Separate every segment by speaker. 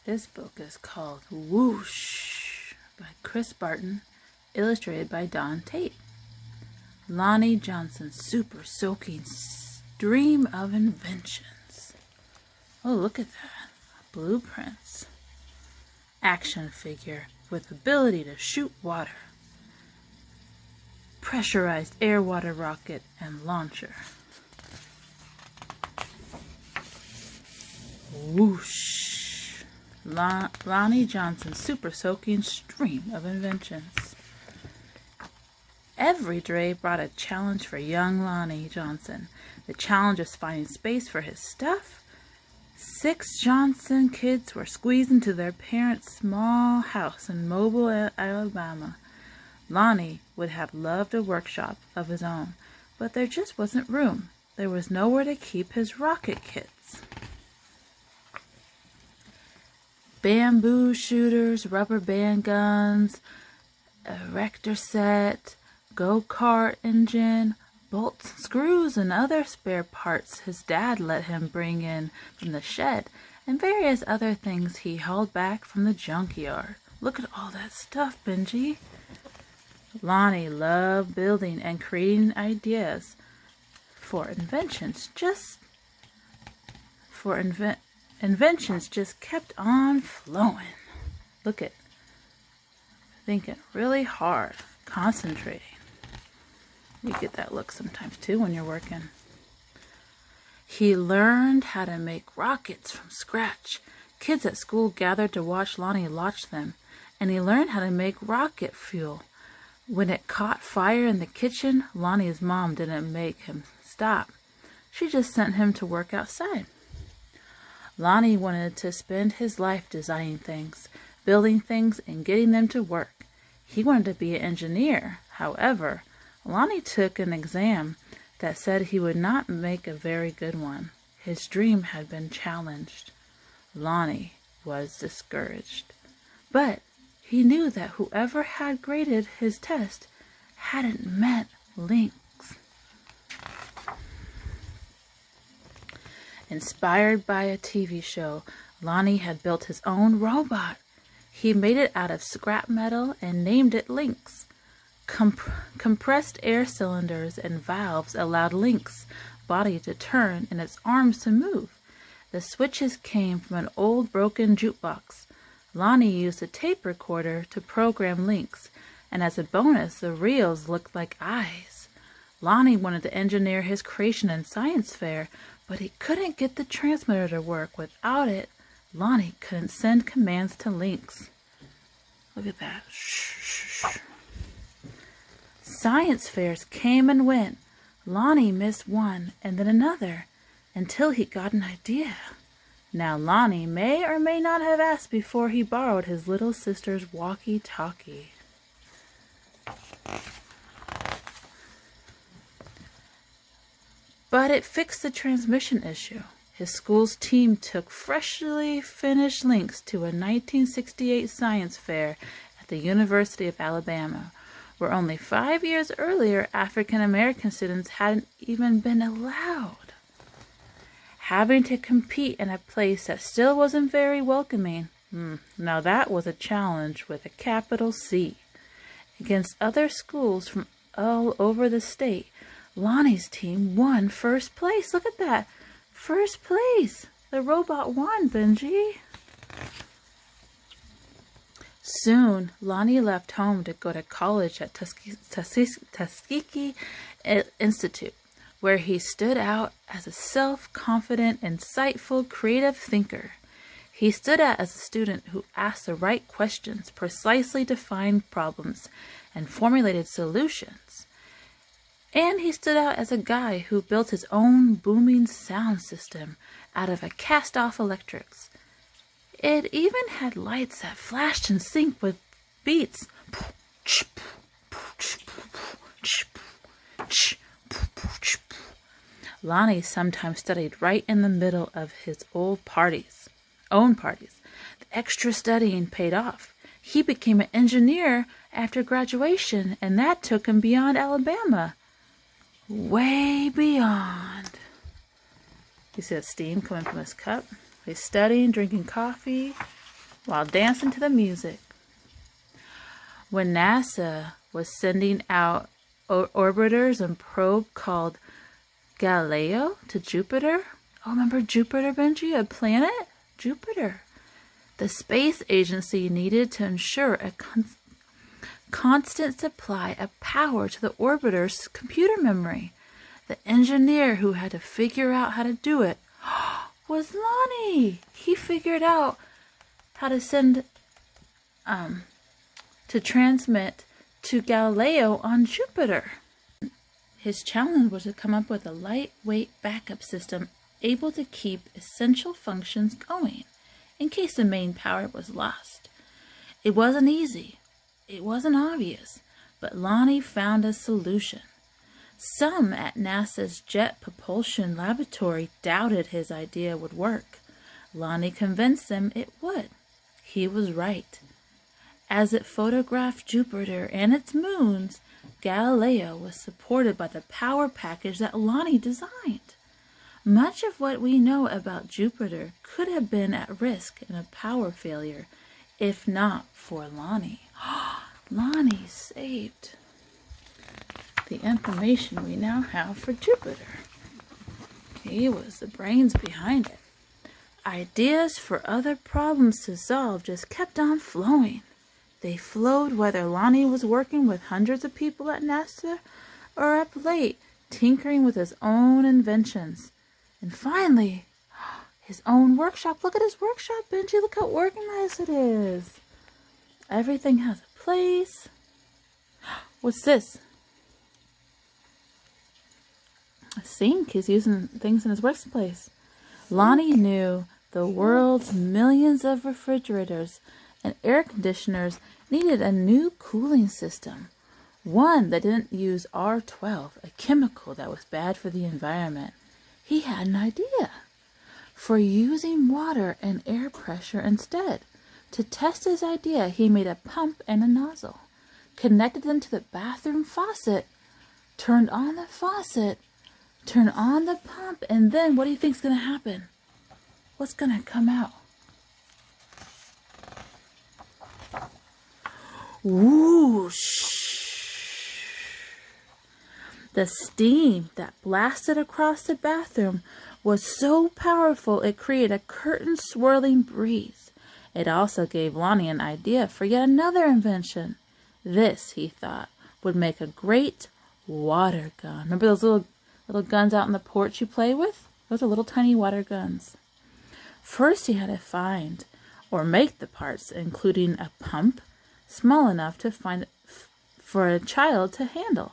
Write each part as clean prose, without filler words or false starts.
Speaker 1: This book is called Whoosh by Barton, illustrated by Tate. Lonnie Johnson's super soaking stream of inventions. Oh, look at that. Blueprints. Action figure with ability to shoot water. Pressurized air-water rocket and launcher. Whoosh. Lonnie Johnson's super soaking stream of inventions. Every day brought a challenge for young Lonnie Johnson. The challenge was finding space for his stuff. 6 Johnson kids were squeezed into their parents' small house in Mobile, Alabama. Lonnie would have loved a workshop of his own, but there just wasn't room. There was nowhere to keep his rocket kits. Bamboo shooters, rubber band guns, erector set, go-kart engine, bolts, screws, and other spare parts his dad let him bring in from the shed, and various other things he hauled back from the junkyard. Look at all that stuff, Benji. Lonnie loved building and creating ideas for inventions. Inventions just kept on flowing. Look at thinking really hard, concentrating. You get that look sometimes too when you're working. He learned how to make rockets from scratch. Kids at school gathered to watch Lonnie launch them, and he learned how to make rocket fuel. When it caught fire in the kitchen, Lonnie's mom didn't make him stop. She just sent him to work outside. Lonnie wanted to spend his life designing things, building things, and getting them to work. He wanted to be an engineer. However, Lonnie took an exam that said he would not make a very good one. His dream had been challenged. Lonnie was discouraged. But he knew that whoever had graded his test hadn't met Lynx. Inspired by a TV show, Lonnie had built his own robot. He made it out of scrap metal and named it Lynx. Compressed air cylinders and valves allowed Lynx's body to turn and its arms to move. The switches came from an old broken jukebox. Lonnie used a tape recorder to program Lynx, and as a bonus, the reels looked like eyes. Lonnie wanted to engineer his creation in science fair, but he couldn't get the transmitter to work. Without it, Lonnie couldn't send commands to Lynx. Look at that. Shh, shh, shh. Science fairs came and went. Lonnie missed one and then another until he got an idea. Now Lonnie may or may not have asked before he borrowed his little sister's walkie-talkie. But it fixed the transmission issue. His school's team took freshly finished Lynx to a 1968 science fair at the University of Alabama, where only 5 years earlier African-American students hadn't even been allowed. Having to compete in a place that still wasn't very welcoming, now that was a challenge with a capital C. Against other schools from all over the state, Lonnie's team won first place. Look at that. First place. The robot won, Benji. Soon, Lonnie left home to go to college at Tuskegee Institute, where he stood out as a self-confident, insightful, creative thinker. He stood out as a student who asked the right questions, precisely defined problems, and formulated solutions. And he stood out as a guy who built his own booming sound system out of a cast-off electrics. It even had lights that flashed in sync with beats. Lonnie sometimes studied right in the middle of his own parties. The extra studying paid off. He became an engineer after graduation, and that took him beyond Alabama. Way beyond. You see the steam coming from his cup? He's studying, drinking coffee, while dancing to the music. When NASA was sending out orbiters and probe called Galileo to Jupiter. Oh, remember Jupiter, Benji? A planet? Jupiter. The space agency needed to ensure a constant supply of power to the orbiter's computer memory. The engineer who had to figure out how to do it was Lonnie. He figured out how to send, to transmit to Galileo on Jupiter. His challenge was to come up with a lightweight backup system able to keep essential functions going in case the main power was lost. It wasn't easy. It wasn't obvious, but Lonnie found a solution. Some at NASA's Jet Propulsion Laboratory doubted his idea would work. Lonnie convinced them it would. He was right. As it photographed Jupiter and its moons, Galileo was supported by the power package that Lonnie designed. Much of what we know about Jupiter could have been at risk in a power failure, if not for Lonnie. Lonnie saved the information we now have for Jupiter. He was the brains behind it. Ideas for other problems to solve just kept on flowing. They flowed whether Lonnie was working with hundreds of people at NASA or up late tinkering with his own inventions. And finally, his own workshop. Look at his workshop, Benji. Look how organized it is. Everything has a place. What's this? A sink. He's using things in his workplace. Lonnie knew the world's millions of refrigerators and air conditioners needed a new cooling system. One that didn't use R12, a chemical that was bad for the environment. He had an idea for using water and air pressure instead. To test his idea, he made a pump and a nozzle, connected them to the bathroom faucet, turned on the faucet, turned on the pump, and then what do you think's going to happen? What's going to come out? Whoosh! The steam that blasted across the bathroom was so powerful it created a curtain-swirling breeze. It also gave Lonnie an idea for yet another invention. This, he thought, would make a great water gun. Remember those little guns out on the porch you play with? Those are little tiny water guns. First, he had to find or make the parts, including a pump small enough to find for a child to handle.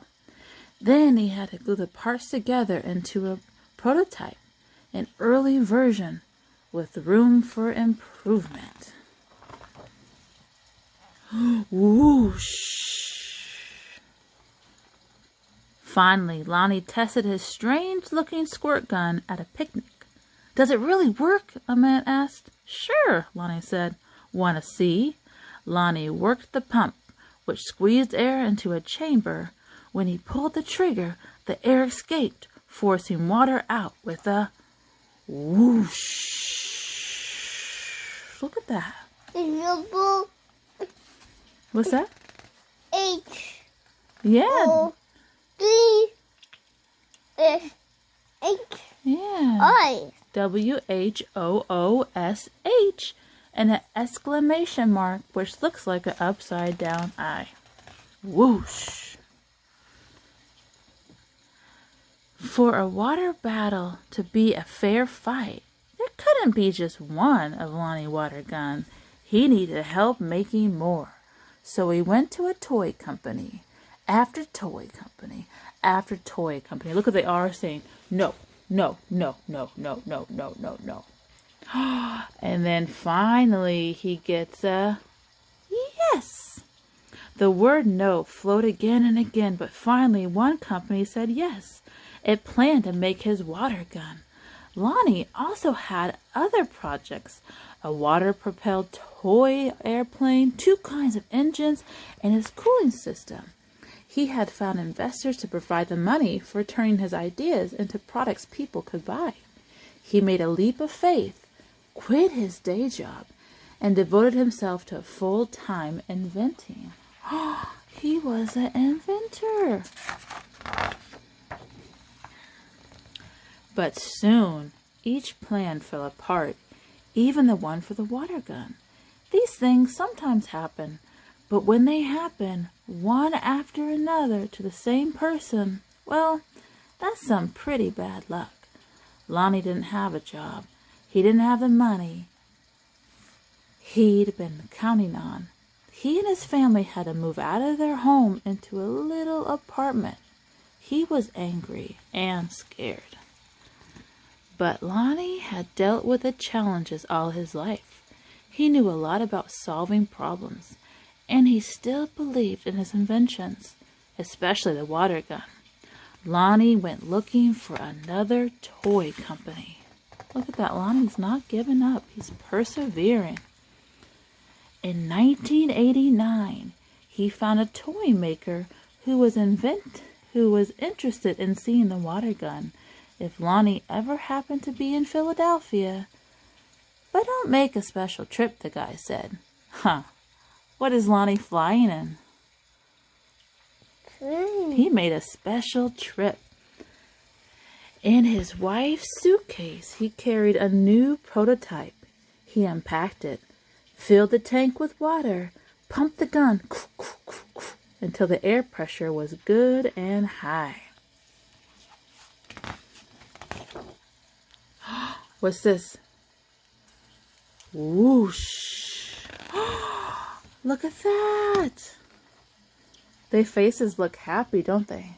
Speaker 1: Then he had to glue the parts together into a prototype, an early version with room for improvement. Whoosh! Finally, Lonnie tested his strange-looking squirt gun at a picnic. "Does it really work?" a man asked. "Sure," Lonnie said. "Want to see?" Lonnie worked the pump, which squeezed air into a chamber. When he pulled the trigger, the air escaped, forcing water out with a whoosh. Look at that. What's that?
Speaker 2: H.
Speaker 1: Yeah.
Speaker 2: O. D. S. H.
Speaker 1: Yeah.
Speaker 2: I.
Speaker 1: WHOOSH and an exclamation mark, which looks like an upside down I. Whoosh. For a water battle to be a fair fight, there couldn't be just one of Lonnie water guns. He needed help making more. So he went to a toy company after toy company after toy company. Look at they are saying, no, no, no, no, no, no, no, no, no. And then finally he gets a yes. The word no flowed again and again, but finally one company said yes. It planned to make his water gun. Lonnie also had other projects, a water-propelled toy airplane, 2 kinds of engines, and his cooling system. He had found investors to provide the money for turning his ideas into products people could buy. He made a leap of faith, quit his day job, and devoted himself to full-time inventing. He was an inventor. But soon, each plan fell apart, even the one for the water gun. These things sometimes happen, but when they happen, one after another to the same person, well, that's some pretty bad luck. Lonnie didn't have a job. He didn't have the money he'd been counting on. He and his family had to move out of their home into a little apartment. He was angry and scared. But Lonnie had dealt with the challenges all his life. He knew a lot about solving problems, and he still believed in his inventions, especially the water gun. Lonnie went looking for another toy company. Look at that, Lonnie's not giving up. He's persevering. In 1989, he found a toy maker who was interested in seeing the water gun if Lonnie ever happened to be in Philadelphia. But don't make a special trip, the guy said. Huh, what is Lonnie flying in? He made a special trip. In his wife's suitcase, he carried a new prototype. He unpacked it, filled the tank with water, pumped the gun until the air pressure was good and high. What's this? Whoosh! Look at that! Their faces look happy, don't they?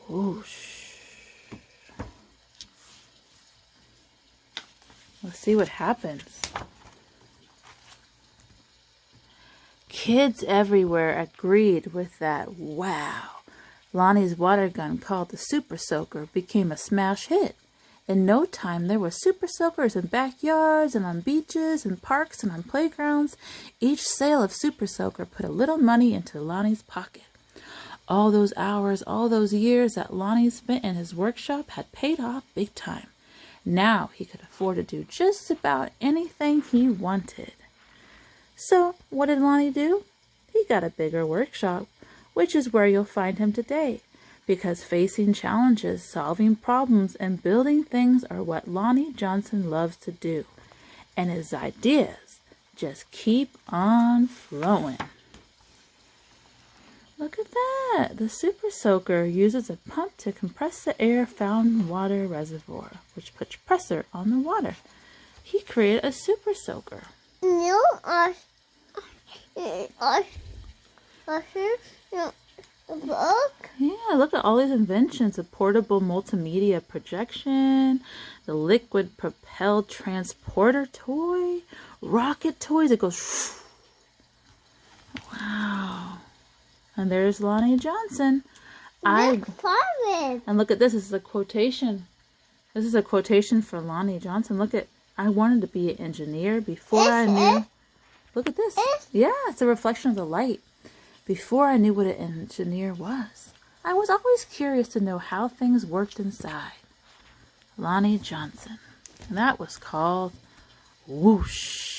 Speaker 1: Whoosh! Let's see what happens. Kids everywhere agreed with that. Wow! Lonnie's water gun, called the Super Soaker, became a smash hit. In no time, there were Super Soakers in backyards and on beaches and parks and on playgrounds. Each sale of Super Soaker put a little money into Lonnie's pocket. All those hours, all those years that Lonnie spent in his workshop had paid off big time. Now he could afford to do just about anything he wanted. So what did Lonnie do? He got a bigger workshop, which is where you'll find him today. Because facing challenges, solving problems, and building things are what Lonnie Johnson loves to do. And his ideas just keep on flowing. Look at that! The Super Soaker uses a pump to compress the air found in water reservoir, which puts pressure on the water. He created a Super Soaker. Yeah, look at all these inventions. A portable multimedia projection, the liquid propelled transporter toy, rocket toys. It goes. Wow. And there's Lonnie Johnson. And look at this. This is a quotation. This is a quotation for Lonnie Johnson. Look at, I wanted to be an engineer before I knew. Look at this. Yeah, it's a reflection of the light. Before I knew what an engineer was, I was always curious to know how things worked inside. Lonnie Johnson. And that was called Whoosh.